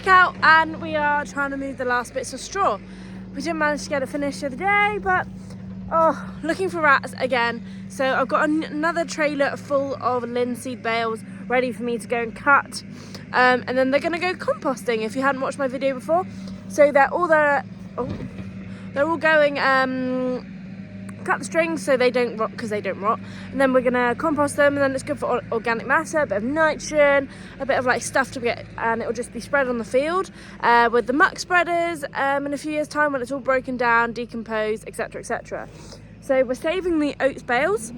back out and we are trying to move the last bits of straw. We didn't manage to get it finished the other day, but looking for rats again. So I've got another trailer full of linseed bales ready for me to go and cut, and then they're going to go composting if you hadn't watched my video before. So they're all going cut the strings so they don't rot, because they don't rot, and then we're gonna compost them, and then it's good for organic matter, a bit of nitrogen, a bit of like stuff to get, and it'll just be spread on the field with the muck spreaders in a few years time when it's all broken down, decomposed, etc, etc. So we're saving the oats bales,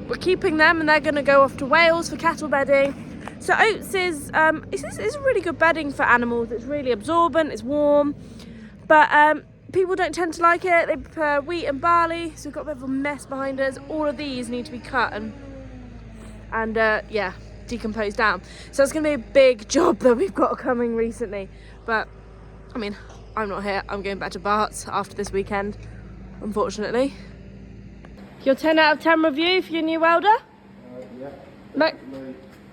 we're keeping them, and they're going to go off to Wales for cattle bedding. So oats is really good bedding for animals. It's really absorbent, it's warm, but people don't tend to like it. They prefer wheat and barley, so we've got a bit of a mess behind us. All of these need to be cut and decomposed down. So it's going to be a big job that we've got coming recently. But I mean, I'm not here. I'm going back to Bart's after this weekend, unfortunately. Your 10 out of 10 review for your new welder? Yeah. 10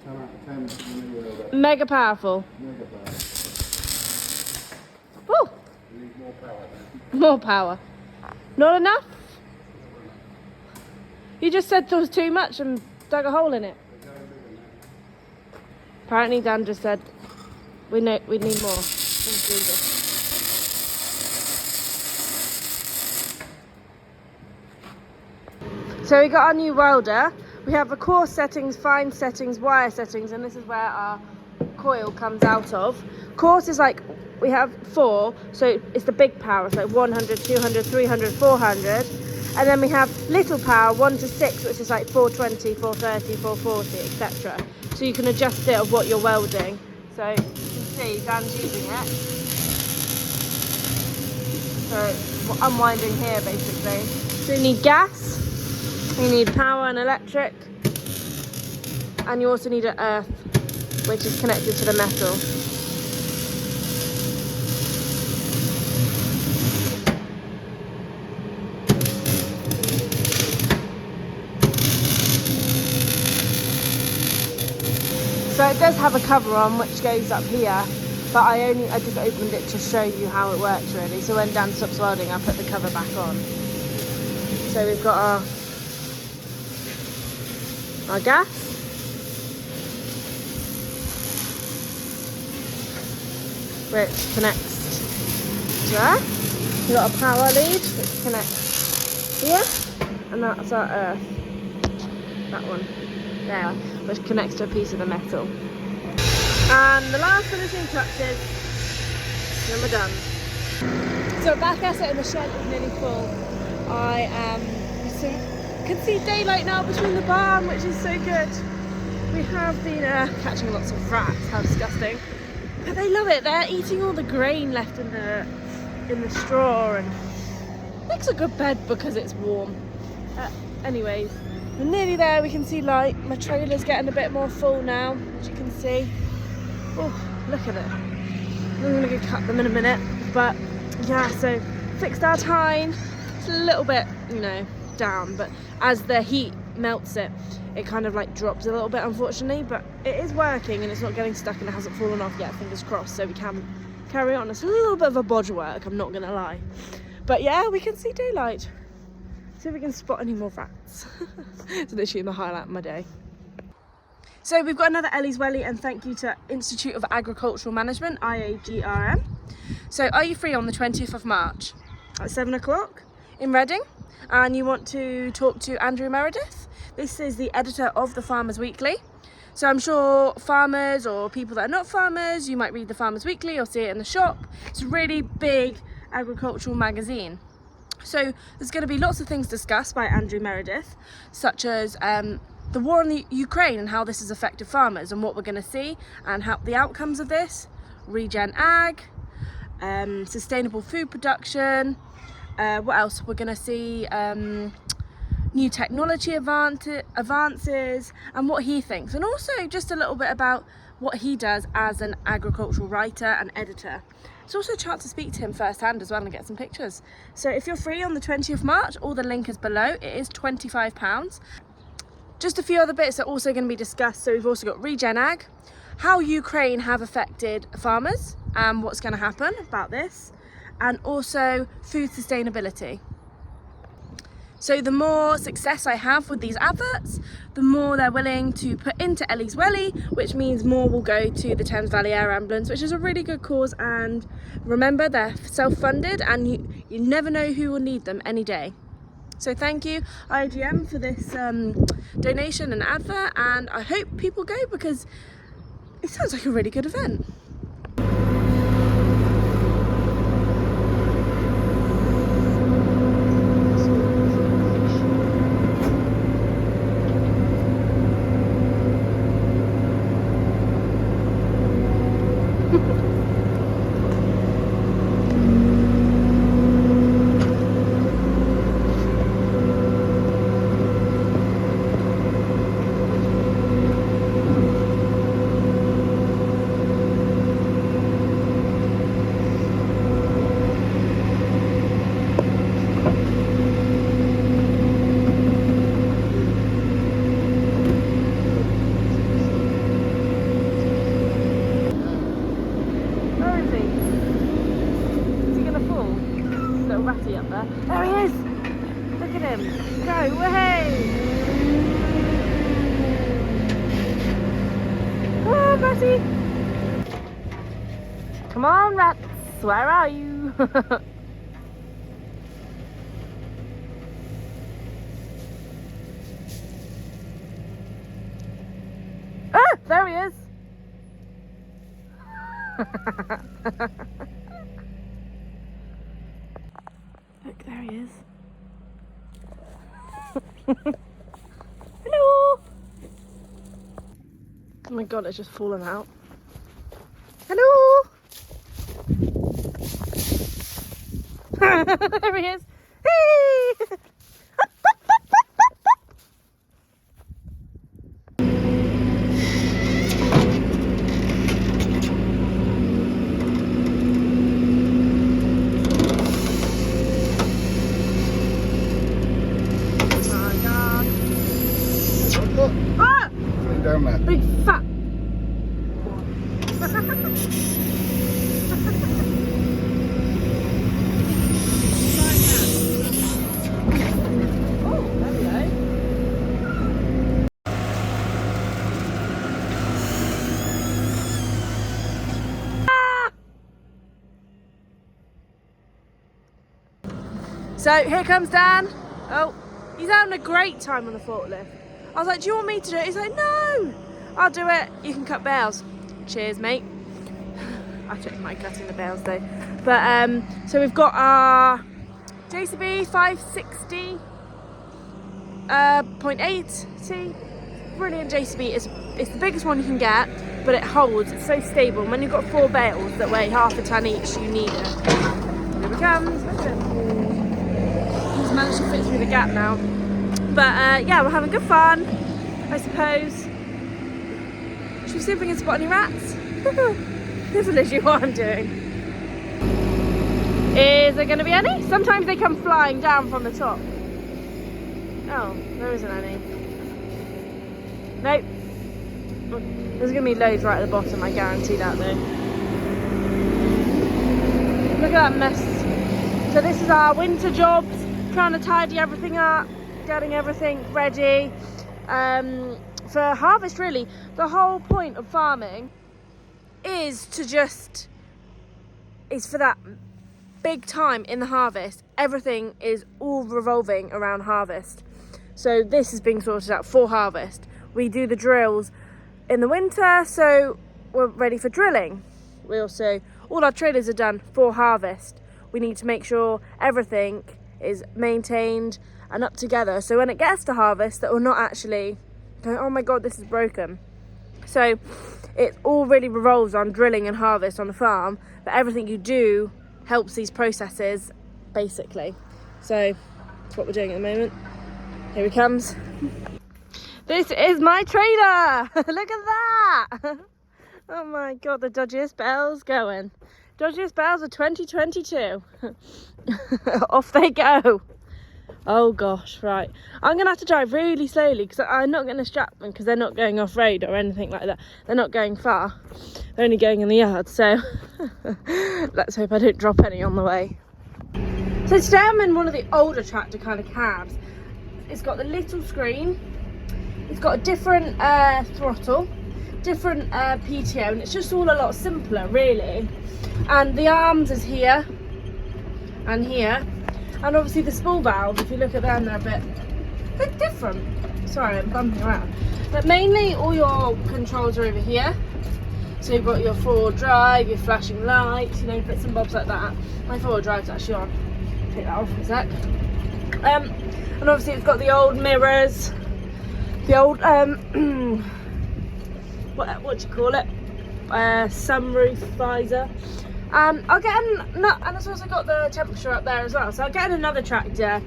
out of 10 for the new welder. Mega powerful. Mega powerful. Woo! More power. More power. Not enough? You just said there was too much and dug a hole in it. Apparently Dan just said we need more. So we got our new welder. We have a coarse settings, fine settings, wire settings, and this is where our coil comes out of. Coarse is like, we have 4, so it's the big power, so like 100, 200, 300, 400. And then we have little power, 1 to 6, which is like 420, 430, 440, etc. So you can adjust it of what you're welding. So you can see Dan's using it. So unwinding here basically. So you need gas, you need power and electric, and you also need an earth, which is connected to the metal. So it does have a cover on which goes up here, but I just opened it to show you how it works really. So when Dan stops welding, I'll put the cover back on. So we've got our gas, which connects to there. We've got a power lead which connects here, and that's our earth, that one there, which connects to a piece of the metal. And the last finishing touches, then we're done. So we're back at it, and the shed is nearly full. I can see daylight now between the barn, which is so good. We have been catching lots of rats, how disgusting. But they love it, they're eating all the grain left in the straw, and it makes a good bed because it's warm. Anyways, we're nearly there, we can see light. My trailer's getting a bit more full now, as you can see. Oh, look at it. I'm gonna go cut them in a minute, but yeah, so fixed our tine. It's a little bit, down, but as the heat melts it, it kind of like drops a little bit, unfortunately, but it is working and it's not getting stuck and it hasn't fallen off yet, fingers crossed, so we can carry on. It's a little bit of a bodge work, I'm not gonna lie, but yeah, we can see daylight. See if we can spot any more rats. It's literally the highlight of my day. So we've got another Ellie's Welly, and thank you to Institute of Agricultural Management, IAGRM. So are you free on the 20th of March at 7 o'clock in Reading? And you want to talk to Andrew Meredith? This is the editor of the Farmers Weekly. So I'm sure farmers or people that are not farmers, you might read the Farmers Weekly or see it in the shop. It's a really big agricultural magazine. So there's going to be lots of things discussed by Andrew Meredith, such as the war in the Ukraine and how this has affected farmers and what we're going to see and how the outcomes of this, regen ag, sustainable food production, what else we're going to see, new technology advances, and what he thinks, and also just a little bit about what he does as an agricultural writer and editor. It's also a chance to speak to him firsthand as well and get some pictures. So if you're free on the 20th of March, all the link is below. It is £25. Just a few other bits are also going to be discussed. So we've also got regen ag, how Ukraine have affected farmers, and what's going to happen about this, and also food sustainability. So the more success I have with these adverts, the more they're willing to put into Ellie's Welly, which means more will go to the Thames Valley Air Ambulance, which is a really good cause. And remember, they're self-funded, and you never know who will need them any day. So thank you IAGRM for this donation and advert, and I hope people go because it sounds like a really good event. Ratty up there. There he is! Look at him! Go away! Oh, Ratty! Come on, rats! Where are you? Ah! There he is! Look, there he is. Hello! Oh my god, it's just fallen out. Hello! There he is. Hey! Down there. Big fat. Oh, there we go. Ah! So here comes Dan. Oh, he's having a great time on the forklift. I was like, do you want me to do it? He's like, no, I'll do it. You can cut bales. Cheers, mate. I don't mind cutting the bales though. But so we've got our JCB 560 .8T. Brilliant JCB. It's the biggest one you can get, but it holds. It's so stable. And when you've got 4 bales that weigh half a ton each, you need it. Here it comes. Look at it. He's managed to fit through the gap now. But yeah, we're having good fun, I suppose. Should we see if we can spot any rats? This is literally what I'm doing. Is there going to be any? Sometimes they come flying down from the top. Oh, there isn't any. Nope. There's going to be loads right at the bottom, I guarantee that though. Look at that mess. So this is our winter jobs, trying to tidy everything up, getting everything ready for harvest really. The whole point of farming is for that big time in the harvest. Everything is all revolving around harvest. So this is being sorted out for harvest. We do the drills in the winter, so we're ready for drilling. We also, all our trailers are done for harvest. We need to make sure everything is maintained and up together, so when it gets to harvest that we're not actually going, oh my god, this is broken. So it all really revolves on drilling and harvest on the farm, but everything you do helps these processes basically. So that's what we're doing at the moment. Here he comes. This is my trailer. Look at that. Oh my god, the dodgiest bells going. Dodgiest bells of 2022. Off they go. Oh gosh, right. I'm going to have to drive really slowly because I'm not going to strap them because they're not going off road or anything like that. They're not going far. They're only going in the yard, so let's hope I don't drop any on the way. So today I'm in one of the older tractor kind of cabs. It's got the little screen. It's got a different throttle, different PTO, and it's just all a lot simpler really. And the arms is here and here, and obviously the spool valves, if you look at them, they're a bit different. Sorry, I'm bumping around. But mainly all your controls are over here. So you've got your forward drive, your flashing lights, you know, bits and bobs like that. My forward drive's actually on. Take that off for a sec. And obviously it's got the old mirrors, the old what do you call it? Sunroof visor. I'll get and it's also got the temperature up there as well. So I'll get another tractor,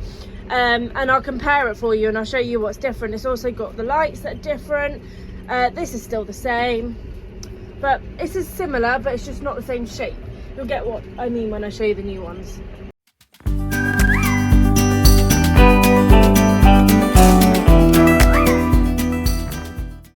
and I'll compare it for you, and I'll show you what's different. It's also got the lights that are different. This is still the same, but this is similar, but it's just not the same shape. You'll get what I mean when I show you the new ones.